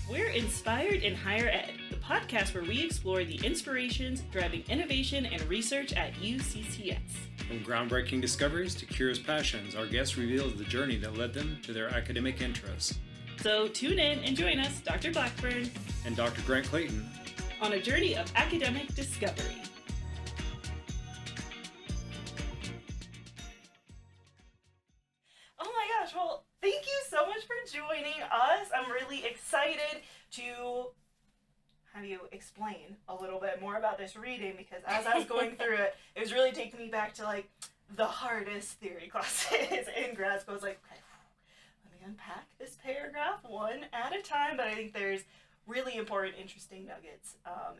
We're Inspired in Higher Ed, the podcast where we explore the inspirations driving innovation and research at UCCS. From groundbreaking discoveries to curious passions, our guests reveal the journey that led them to their academic interests. So tune in and join us, Dr. Blackburn and Dr. Grant Clayton, on a journey of academic discovery. Oh my gosh, well, thank you so much for joining us. I'm really excited to have you explain a little bit more about this reading, because as I was going through it, it was really taking me back to like the hardest theory classes in grad school. I was like, okay, let me unpack this paragraph one at a time, but I think there's really important, interesting nuggets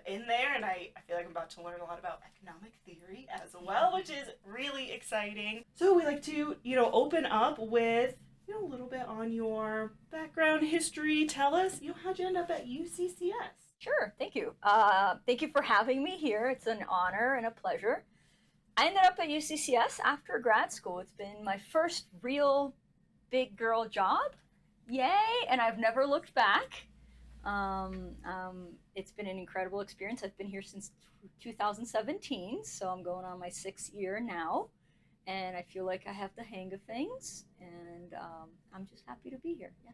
in there, and I feel like I'm about to learn a lot about economic theory as well, which is really exciting. So we like to, open up with, a little bit on your background history. Tell us, how'd you end up at UCCS? Sure, thank you. Thank you for having me here. It's an honor and a pleasure. I ended up at UCCS after grad school. It's been my first real big girl job. Yay! And I've never looked back. It's been an incredible experience. I've been here since 2017, so I'm going on my 6th year now. And I feel like I have the hang of things, and I'm just happy to be here. Yeah.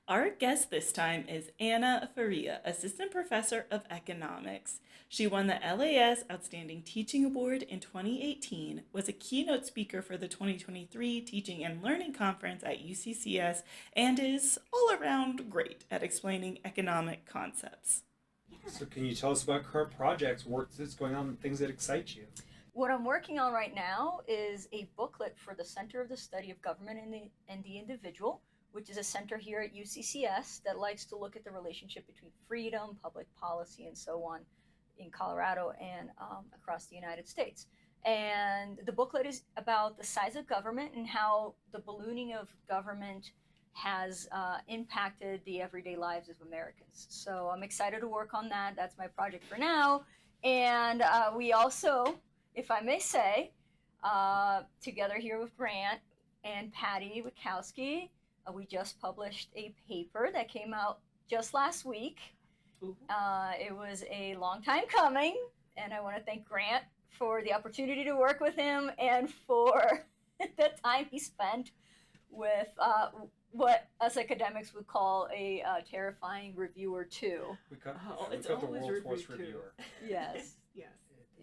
Our guest this time is Anna Faria, Assistant Professor of Economics. She won the LAS Outstanding Teaching Award in 2018, was a keynote speaker for the 2023 Teaching and Learning Conference at UCCS, and is all around great at explaining economic concepts. So can you tell us about current projects, work that's going on, and things that excite you? What I'm working on right now is a booklet for the Center of the Study of Government and the Individual, which is a center here at UCCS that likes to look at the relationship between freedom, public policy, and so on in Colorado and across the United States. And the booklet is about the size of government and how the ballooning of government has impacted the everyday lives of Americans. So I'm excited to work on that. That's my project for now. And we also, if I may say, together here with Grant and Patty Wachowski, we just published a paper that came out just last week. It was a long time coming, and I want to thank Grant for the opportunity to work with him and for the time he spent with what us academics would call a terrifying reviewer too. It's the world's worst reviewer. Yes. Yes.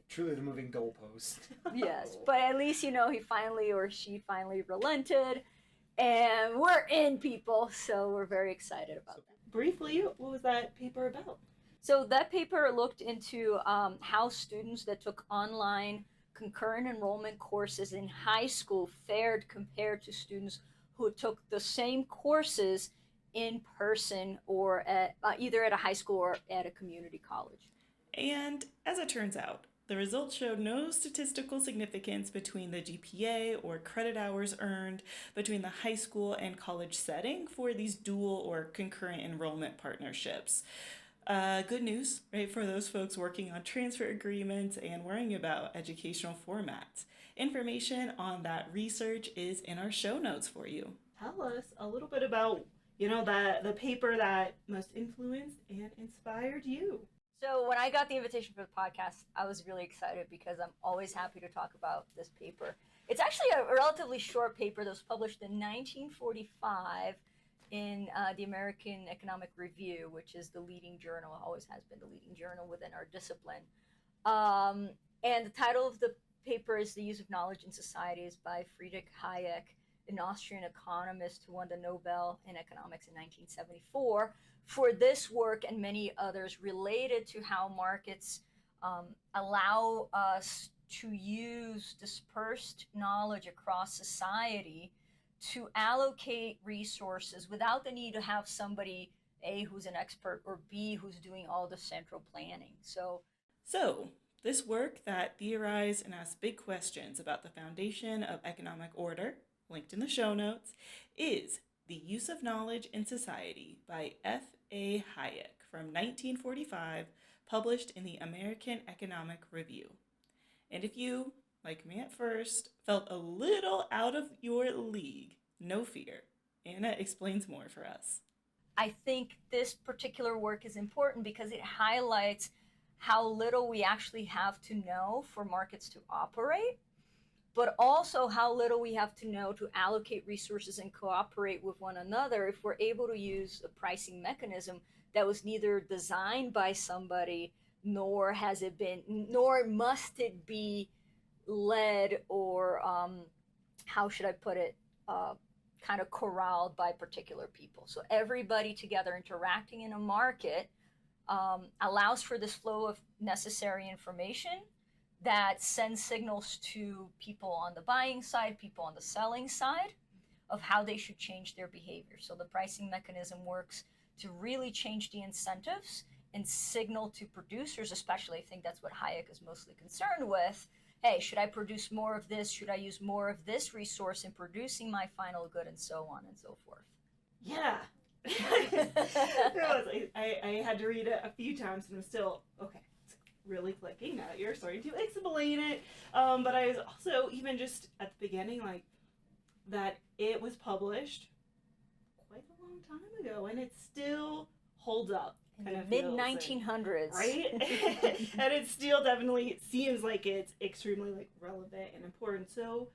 Truly the moving goalpost. Yes, but at least, he finally or she finally relented. And we're in, people, so we're very excited about that. Briefly, what was that paper about? So that paper looked into how students that took online concurrent enrollment courses in high school fared compared to students who took the same courses in person or at either at a high school or at a community college. And as it turns out, the results showed no statistical significance between the GPA or credit hours earned between the high school and college setting for these dual or concurrent enrollment partnerships. Good news, right, for those folks working on transfer agreements and worrying about educational formats. Information on that research is in our show notes for you. Tell us a little bit about, the paper that most influenced and inspired you. So when I got the invitation for the podcast, I was really excited because I'm always happy to talk about this paper. It's actually a relatively short paper that was published in 1945 in the American Economic Review, which is the leading journal, always has been the leading journal within our discipline. And the title of the paper is The Use of Knowledge in Societies by Friedrich Hayek, an Austrian economist who won the Nobel in Economics in 1974. For this work and many others related to how markets allow us to use dispersed knowledge across society to allocate resources without the need to have somebody, A, who's an expert, or B, who's doing all the central planning. So this work that theorized and asked big questions about the foundation of economic order, linked in the show notes, is The Use of Knowledge in Society by F.A. Hayek from 1945, published in the American Economic Review. And if you, like me at first, felt a little out of your league, no fear. Anna explains more for us. I think this particular work is important because it highlights how little we actually have to know for markets to operate, but also how little we have to know to allocate resources and cooperate with one another if we're able to use a pricing mechanism that was neither designed by somebody, nor has it been, nor must it be led or how should I put it, kind of corralled by particular people. So everybody together interacting in a market allows for this flow of necessary information that sends signals to people on the buying side, people on the selling side, of how they should change their behavior. So the pricing mechanism works to really change the incentives and signal to producers, especially. I think that's what Hayek is mostly concerned with. Hey, should I produce more of this? Should I use more of this resource in producing my final good, and so on and so forth? Yeah. I had to read it a few times and I'm still, okay, it's really clicking now that you're starting to explain it. But I was also, even just at the beginning, like, that it was published quite a long time ago and it still holds up. In the mid-1900s. Right? And it still definitely seems like it's extremely, like, relevant and important. So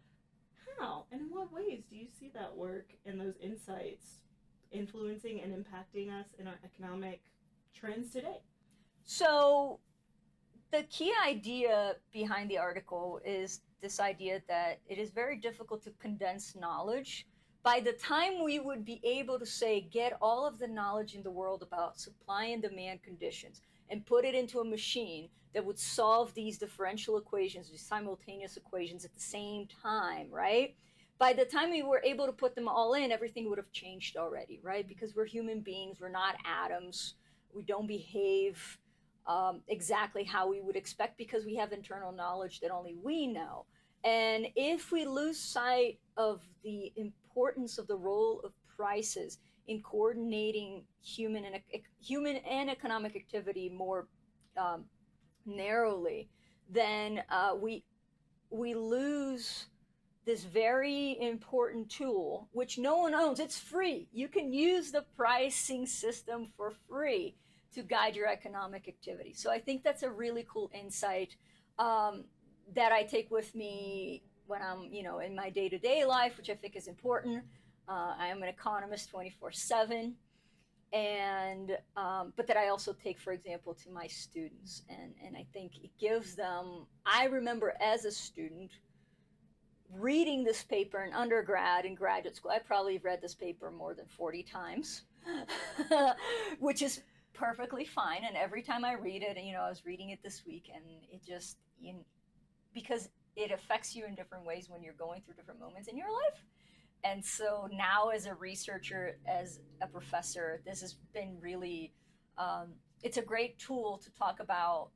how and in what ways do you see that work and those insights influencing and impacting us in our economic trends today? So the key idea behind the article is this idea that it is very difficult to condense knowledge. By the time we would be able to say, get all of the knowledge in the world about supply and demand conditions and put it into a machine that would solve these differential equations, these simultaneous equations at the same time, right? By the time we were able to put them all in, everything would have changed already, right? Because we're human beings, we're not atoms. We don't behave exactly how we would expect because we have internal knowledge that only we know. And if we lose sight of the importance of the role of prices in coordinating human and economic activity more narrowly, then we lose this very important tool, which no one owns. It's free. You can use the pricing system for free to guide your economic activity. So I think that's a really cool insight that I take with me when I'm, in my day-to-day life, which I think is important. I am an economist 24/7, and but that I also take, for example, to my students, and I think it gives them. I remember as a student reading this paper in undergrad and graduate school. I probably read this paper more than 40 times, which is perfectly fine. And every time I read it, I was reading it this week, and it just, because it affects you in different ways when you're going through different moments in your life. And so now, as a researcher, as a professor, this has been really, it's a great tool to talk about.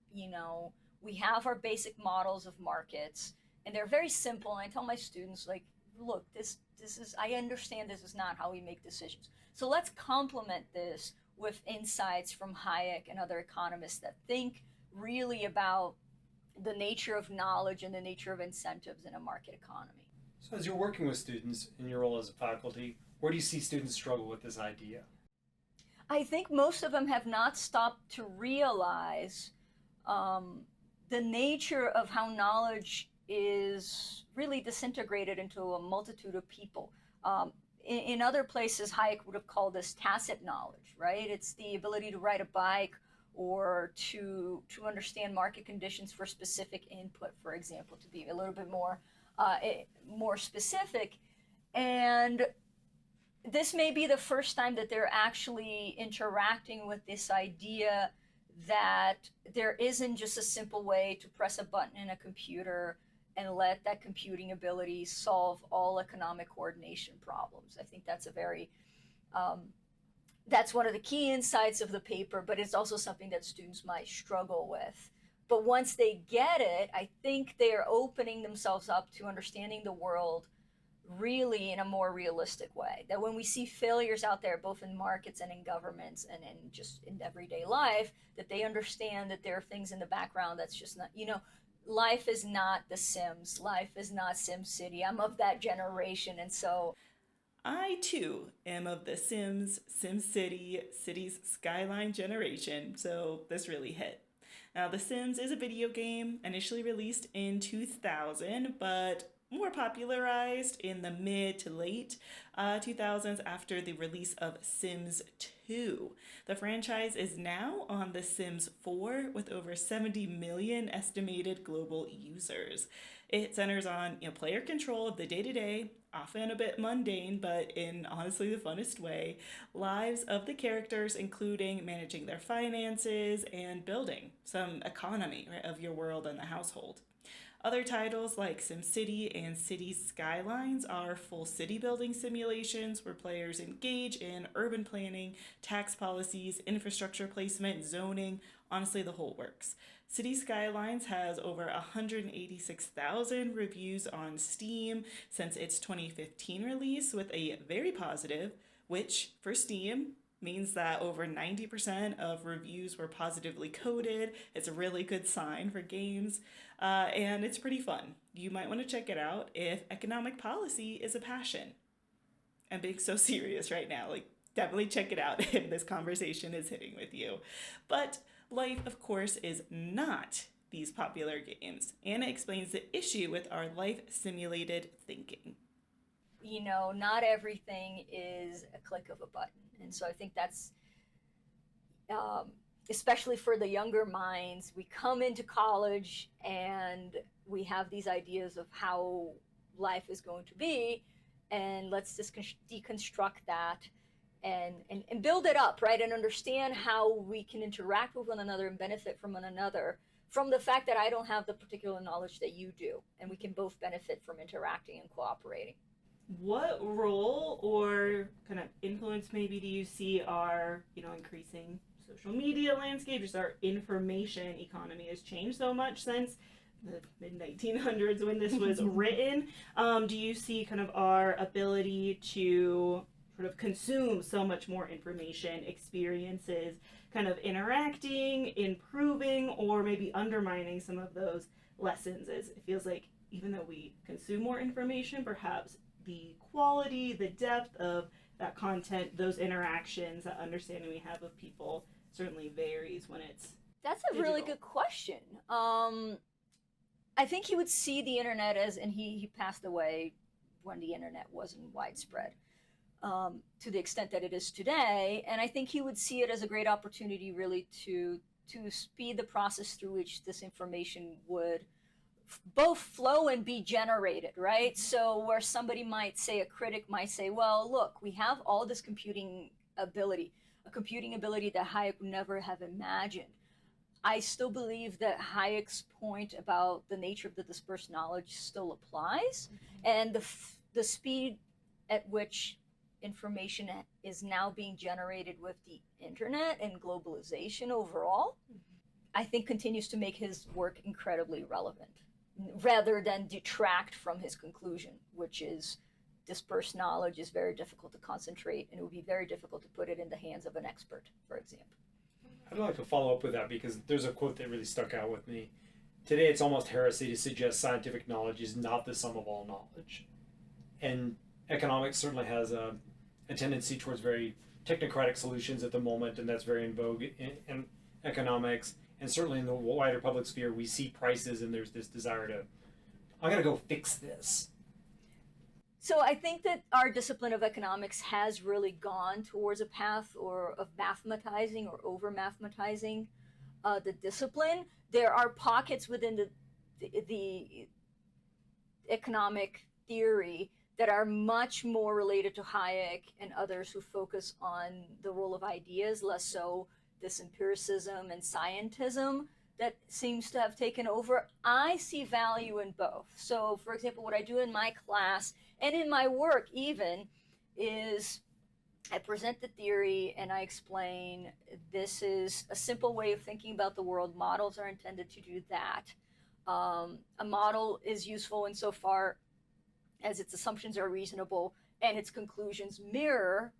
We have our basic models of markets, and they're very simple. And I tell my students, like, look, this is, I understand this is not how we make decisions. So let's complement this with insights from Hayek and other economists that think really about the nature of knowledge and the nature of incentives in a market economy. So as you're working with students in your role as a faculty, where do you see students struggle with this idea? I think most of them have not stopped to realize the nature of how knowledge is really disintegrated into a multitude of people. In other places, Hayek would have called this tacit knowledge, right? It's the ability to ride a bike or to understand market conditions for specific input, for example, to be a little bit more specific. And this may be the first time that they're actually interacting with this idea that there isn't just a simple way to press a button in a computer and let that computing ability solve all economic coordination problems. I think that's a very, that's one of the key insights of the paper, but it's also something that students might struggle with. But once they get it, I think they're opening themselves up to understanding the world really in a more realistic way. That when we see failures out there, both in markets and in governments and in just in everyday life, that they understand that there are things in the background that's just not, life is not The Sims. Life is not Sim City. I'm of that generation. And so I too am of the Sims, SimCity, Cities Skyline generation, so this really hit. Now, The Sims is a video game initially released in 2000, but more popularized in the mid to late 2000s after the release of Sims 2. The franchise is now on The Sims 4 with over 70 million estimated global users. It centers on player control of the day-to-day, often a bit mundane, but in honestly the funnest way, lives of the characters, including managing their finances and building some economy, right, of your world and the household. Other titles like SimCity and Cities Skylines are full city building simulations where players engage in urban planning, tax policies, infrastructure placement, zoning, honestly, the whole works. City Skylines has over 186,000 reviews on Steam since its 2015 release, with a very positive, which for Steam means that over 90% of reviews were positively coded. It's a really good sign for games, and it's pretty fun. You might want to check it out if economic policy is a passion. I'm being so serious right now, like definitely check it out if this conversation is hitting with you. But life, of course, is not these popular games. Anna explains the issue with our life simulated thinking. Not everything is a click of a button. And so I think that's, especially for the younger minds, we come into college and we have these ideas of how life is going to be, and let's just deconstruct that and build it up, right? And understand how we can interact with one another and benefit from one another from the fact that I don't have the particular knowledge that you do, and we can both benefit from interacting and cooperating. What role or kind of influence maybe do you see our, increasing social media landscape, just our information economy has changed so much since the mid-1900s when this was written? Do you see kind of our ability to sort of consume so much more information, experiences, kind of interacting, improving, or maybe undermining some of those lessons? As it feels like even though we consume more information, perhaps the quality, the depth of that content, those interactions, that understanding we have of people certainly varies when it's That's a really good question. I think he would see the internet as, and he passed away when the internet wasn't widespread to the extent that it is today. And I think he would see it as a great opportunity really to speed the process through which this information would both flow and be generated, right? So where somebody might say, a critic might say, well, look, we have all this computing ability, a computing ability that Hayek would never have imagined. I still believe that Hayek's point about the nature of the dispersed knowledge still applies, and the speed at which information is now being generated with the internet and globalization overall, I think continues to make his work incredibly relevant, rather than detract from his conclusion, which is dispersed knowledge is very difficult to concentrate, and it would be very difficult to put it in the hands of an expert, for example. I'd like to follow up with that because there's a quote that really stuck out with me. Today, it's almost heresy to suggest scientific knowledge is not the sum of all knowledge. And economics certainly has a tendency towards very technocratic solutions at the moment, and that's very in vogue in economics. And certainly in the wider public sphere, we see prices and there's this desire to, I'm going to go fix this. So I think that our discipline of economics has really gone towards a path of mathematizing or over mathematizing the discipline. There are pockets within the economic theory that are much more related to Hayek and others who focus on the role of ideas, less so this empiricism and scientism that seems to have taken over. I see value in both. So, for example, what I do in my class and in my work even is I present the theory and I explain this is a simple way of thinking about the world. Models are intended to do that. A model is useful insofar as its assumptions are reasonable and its conclusions mirror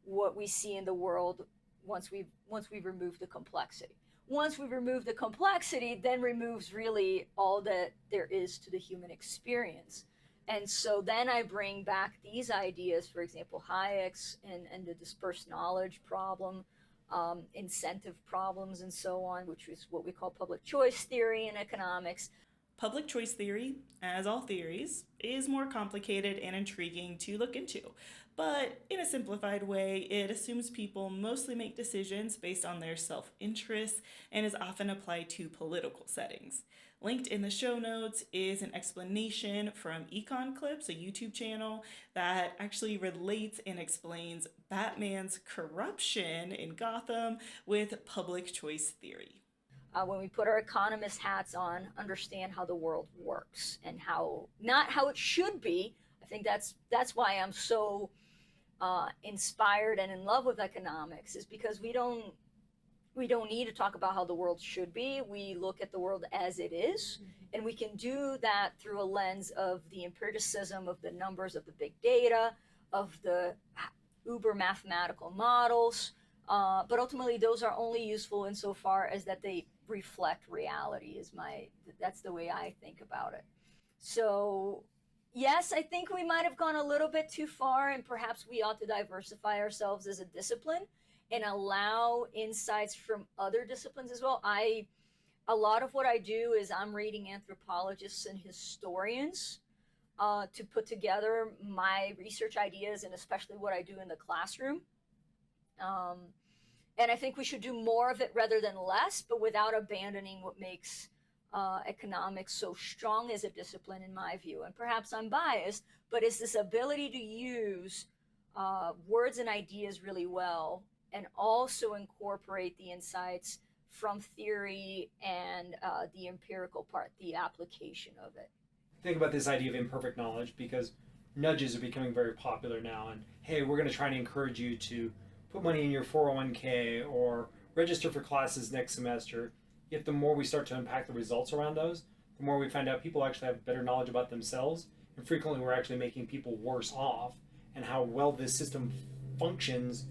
what we see in the world once we've removed the complexity. Once we've removed the complexity, then removes really all that there is to the human experience. And so then I bring back these ideas, for example, Hayek's and the dispersed knowledge problem, incentive problems, and so on, which is what we call public choice theory in economics. Public choice theory, as all theories, is more complicated and intriguing to look into. But in a simplified way, it assumes people mostly make decisions based on their self-interest and is often applied to political settings. Linked in the show notes is an explanation from Econ Clips, a YouTube channel that actually relates and explains Batman's corruption in Gotham with public choice theory. When we put our economist hats on, understand how the world works and how, not how it should be. I think that's why I'm so inspired and in love with economics, is because we don't need to talk about how the world should be. We look at the world as it is, and we can do that through a lens of the empiricism, of the numbers, of the big data, of the uber mathematical models. But ultimately, those are only useful insofar as that they reflect reality. That's the way I think about it. So yes, I think we might have gone a little bit too far, and perhaps we ought to diversify ourselves as a discipline and allow insights from other disciplines as well. A lot of what I do is I'm reading anthropologists and historians to put together my research ideas, and especially what I do in the classroom. And I think we should do more of it rather than less, but without abandoning what makes economics so strong as a discipline, in my view. And perhaps I'm biased, but it's this ability to use words and ideas really well, and also incorporate the insights from theory and the empirical part, the application of it. Think about this idea of imperfect knowledge, because nudges are becoming very popular now. And hey, we're going to try and encourage you to put money in your 401k or register for classes next semester. Yet the more we start to unpack the results around those, the more we find out people actually have better knowledge about themselves, and frequently we're actually making people worse off, and how well this system functions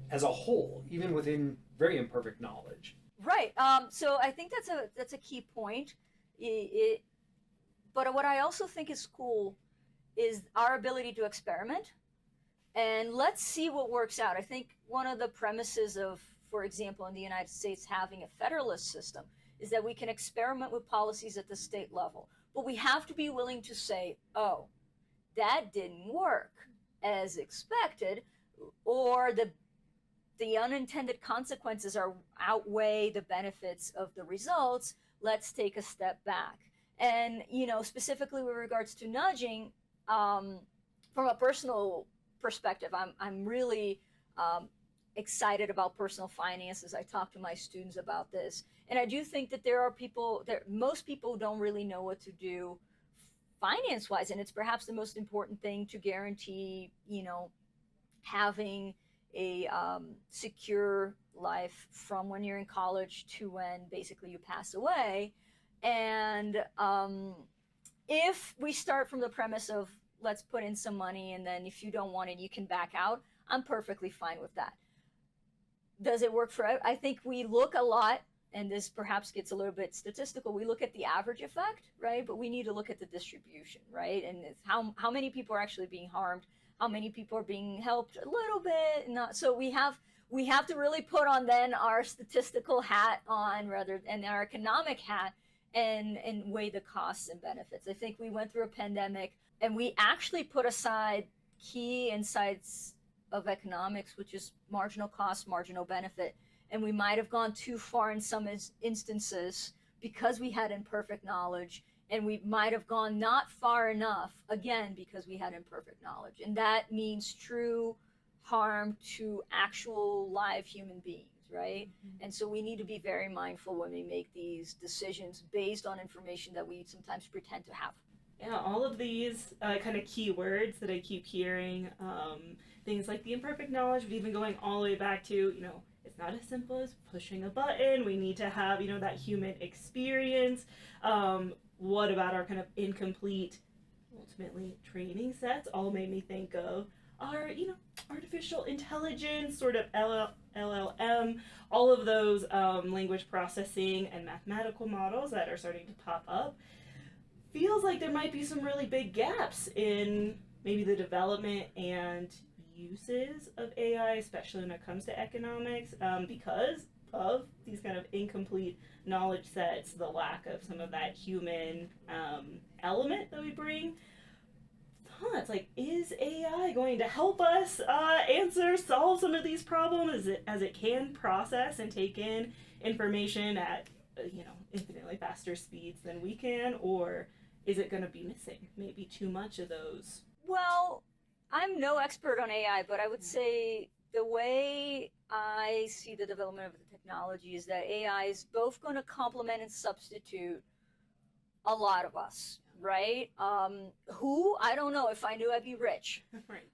as a whole, even within very imperfect knowledge. Right. So I think that's a key point. But what I also think is cool is our ability to experiment. And let's see what works out. I think one of the premises of, for example, in the United States having a federalist system is that we can experiment with policies at the state level. But we have to be willing to say, oh, that didn't work as expected, or the unintended consequences outweigh the benefits of the results. Let's take a step back. And, specifically with regards to nudging, from a personal perspective, I'm really excited about personal finances. I talk to my students about this, and I do think that there are people most people don't really know what to do finance-wise, and it's perhaps the most important thing to guarantee, having a secure life from when you're in college to when basically you pass away. And if we start from the premise of let's put in some money, and then if you don't want it, you can back out, I'm perfectly fine with that. Does it work for, I think we look a lot, and this perhaps gets a little bit statistical, we look at the average effect, right? But we need to look at the distribution, right? And it's how many people are actually being harmed, how many people are being helped a little bit, not. So we have to really put on then our statistical hat on and our economic hat, and weigh the costs and benefits. I think we went through a pandemic, and we actually put aside key insights of economics, which is marginal cost, marginal benefit. And we might have gone too far in some instances because we had imperfect knowledge, and we might have gone not far enough, again, because we had imperfect knowledge. And that means true harm to actual live human beings, right? Mm-hmm. And so we need to be very mindful when we make these decisions based on information that we sometimes pretend to have. Yeah, all of these kind of keywords that I keep hearing, things like the imperfect knowledge, but even going all the way back to, it's not as simple as pushing a button. We need to have, that human experience. What about our kind of incomplete, ultimately, training sets? All made me think of our, artificial intelligence, sort of LLM, all of those language processing and mathematical models that are starting to pop up. feels like there might be some really big gaps in maybe the development and uses of AI, especially when it comes to economics, because of these kind of incomplete knowledge sets, the lack of some of that human element that we bring. It's like, is AI going to help us solve some of these problems as it can process and take in information at infinitely faster speeds than we can, or is it going to be missing maybe too much of those? Well, I'm no expert on AI, but I would say the way I see the development of the technology is that AI is both going to complement and substitute a lot of us, right? Who? I don't know. If I knew, I'd be rich. Right.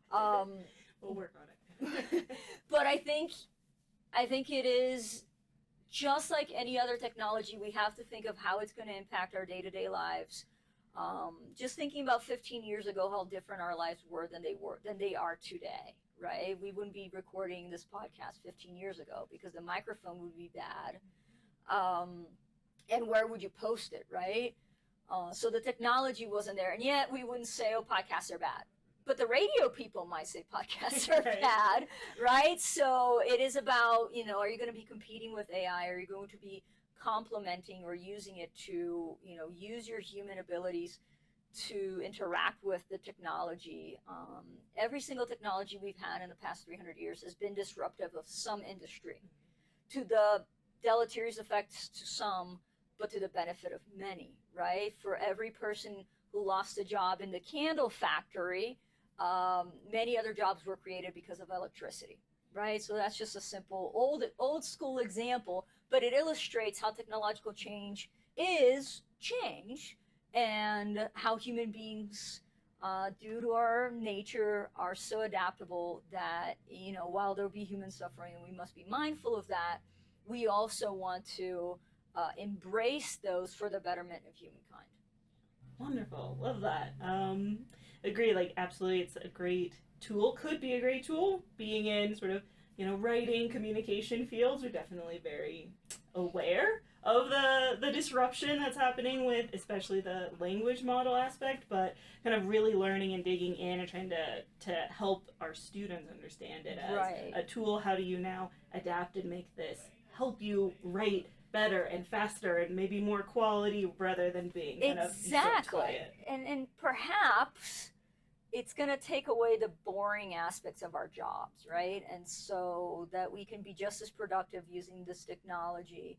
We'll work on it. But I think it is just like any other technology. We have to think of how it's going to impact our day-to-day lives. Just thinking about 15 years ago, how different our lives were than they are today, right? We wouldn't be recording this podcast 15 years ago because the microphone would be bad. And where would you post it, right? So the technology wasn't there. And yet we wouldn't say, oh, podcasts are bad. But the radio people might say podcasts are bad, right? So it is about, are you going to be competing with AI? Are you going to be complementing or using it to, use your human abilities to interact with the technology? Every single technology we've had in the past 300 years has been disruptive of some industry, to the deleterious effects to some, but to the benefit of many, right? For every person who lost a job in the candle factory, many other jobs were created because of electricity, right? So that's just a simple old school example, but it illustrates how technological change is change, and how human beings, due to our nature, are so adaptable that, while there'll be human suffering and we must be mindful of that, we also want to embrace those for the betterment of humankind. Wonderful. Love that. Agree. Like, absolutely, it's a great tool. Could be a great tool. Being in sort of, writing, communication fields, we're definitely very aware of the disruption that's happening with especially the language model aspect, but kind of really learning and digging in and trying to help our students understand it as a tool. How do you now adapt and make this help you write better and faster and maybe more quality rather than being kind of exactly. And perhaps it's going to take away the boring aspects of our jobs, right? And so that we can be just as productive using this technology.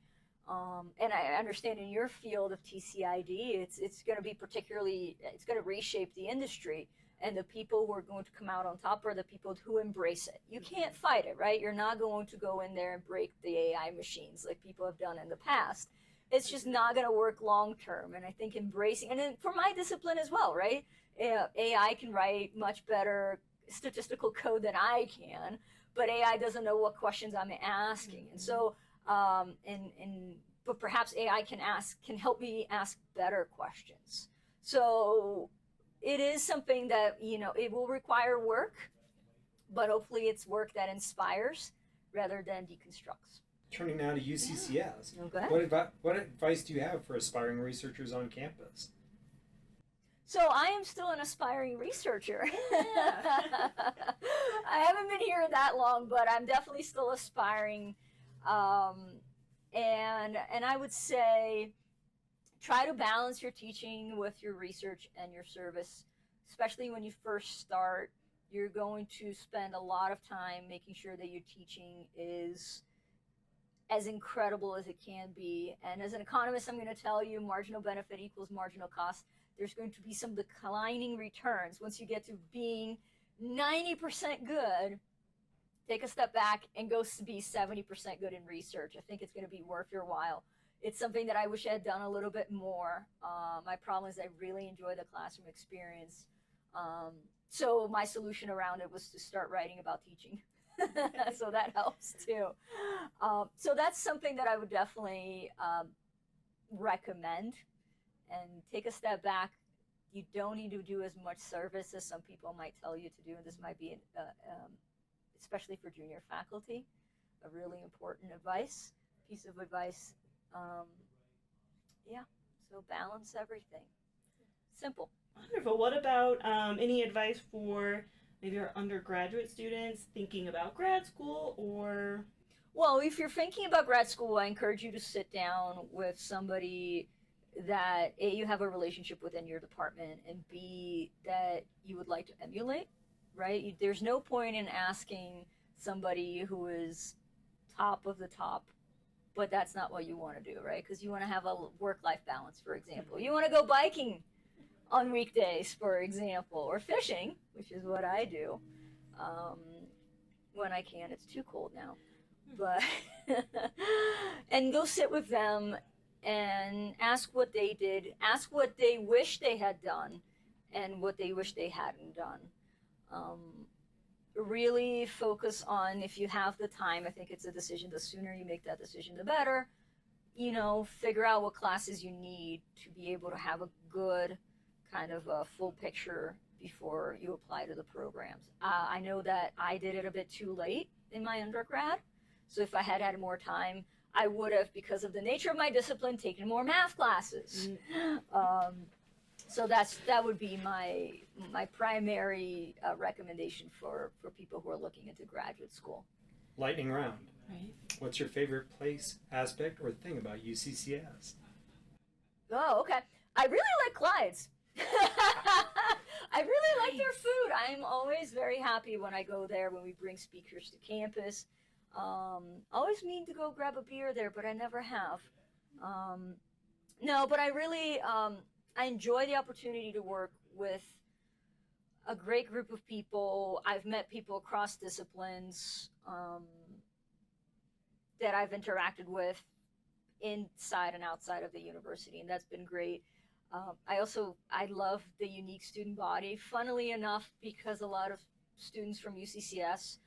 And I understand in your field of TCID, it's going to be it's going to reshape the industry. And the people who are going to come out on top are the people who embrace it. You can't fight it, right? You're not going to go in there and break the AI machines like people have done in the past. It's just not going to work long term. And I think embracing, and then for my discipline as well, right? AI can write much better statistical code than I can, but AI doesn't know what questions I'm asking. And so, but perhaps AI can help me ask better questions. So it is something that, it will require work, but hopefully it's work that inspires rather than deconstructs. Turning now to UCCS, Yeah. Go ahead. What advice do you have for aspiring researchers on campus? So I am still an aspiring researcher. Yeah. I haven't been here that long, but I'm definitely still aspiring. And I would say, try to balance your teaching with your research and your service. Especially when you first start, you're going to spend a lot of time making sure that your teaching is as incredible as it can be. And as an economist, I'm going to tell you, marginal benefit equals marginal cost. There's going to be some declining returns. Once you get to being 90% good, take a step back and go be 70% good in research. I think it's going to be worth your while. It's something that I wish I had done a little bit more. My problem is I really enjoy the classroom experience. So my solution around it was to start writing about teaching. So that helps too. So that's something that I would definitely recommend. And take a step back. You don't need to do as much service as some people might tell you to do. And this might be, especially for junior faculty, a really important piece of advice. So balance everything. Simple. Wonderful. What about any advice for maybe our undergraduate students thinking about grad school or? Well, if you're thinking about grad school, I encourage you to sit down with somebody that A, you have a relationship with in your department, and B, that you would like to emulate, right? There's no point in asking somebody who is top of the top, but that's not what you want to do, right? Because you want to have a work-life balance, for example. You want to go biking on weekdays, for example, or fishing, which is what I do when I can. It's too cold now. But and go sit with them and ask what they did, ask what they wish they had done, and what they wish they hadn't done. Really focus on, if you have the time, I think it's a decision. The sooner you make that decision, the better. You know, figure out what classes you need to be able to have a good kind of a full picture before you apply to the programs. I know that I did it a bit too late in my undergrad. So if I had had more time, I would have, because of the nature of my discipline, taken more math classes. So that would be my primary recommendation for people who are looking into graduate school. Lightning round. Right. What's your favorite place, aspect, or thing about UCCS? Oh, okay. I really like Clyde's. I really like their food. I'm always very happy when I go there, when we bring speakers to campus. Always mean to go grab a beer there, but I never have. No, but I really, I enjoy the opportunity to work with a great group of people. I've met people across disciplines that I've interacted with inside and outside of the university, and that's been great. I love the unique student body. Funnily enough, because a lot of students from UCCS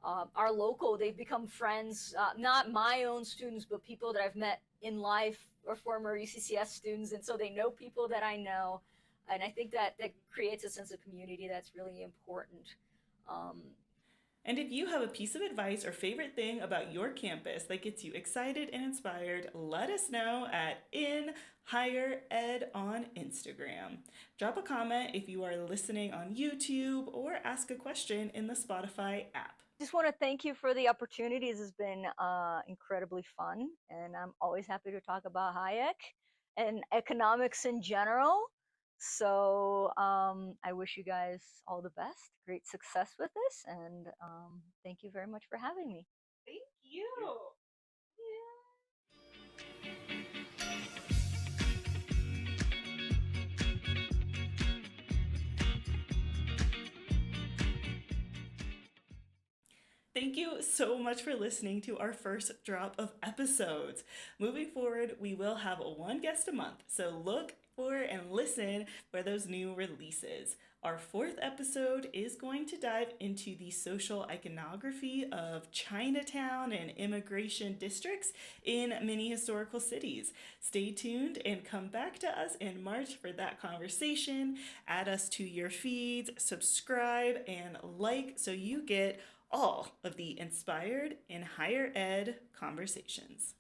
are local, they've become friends, not my own students, but people that I've met in life or former UCCS students, and so they know people that I know, and I think that creates a sense of community that's really important. And if you have a piece of advice or favorite thing about your campus that gets you excited and inspired, let us know at In Higher Ed on Instagram. Drop a comment if you are listening on YouTube, or ask a question in the Spotify app. Just want to thank you for the opportunity. This has been incredibly fun, and I'm always happy to talk about Hayek and economics in general. So I wish you guys all the best, great success with this, and thank you very much for having me. Thank you. Thank you so much for listening to our first drop of episodes. Moving forward, we will have one guest a month, so look for and listen for those new releases. Our fourth episode is going to dive into the social iconography of Chinatown and immigration districts in many historical cities. Stay tuned and come back to us in March for that conversation. Add us to your feeds, subscribe, and like so you get all of the inspired in higher ed conversations.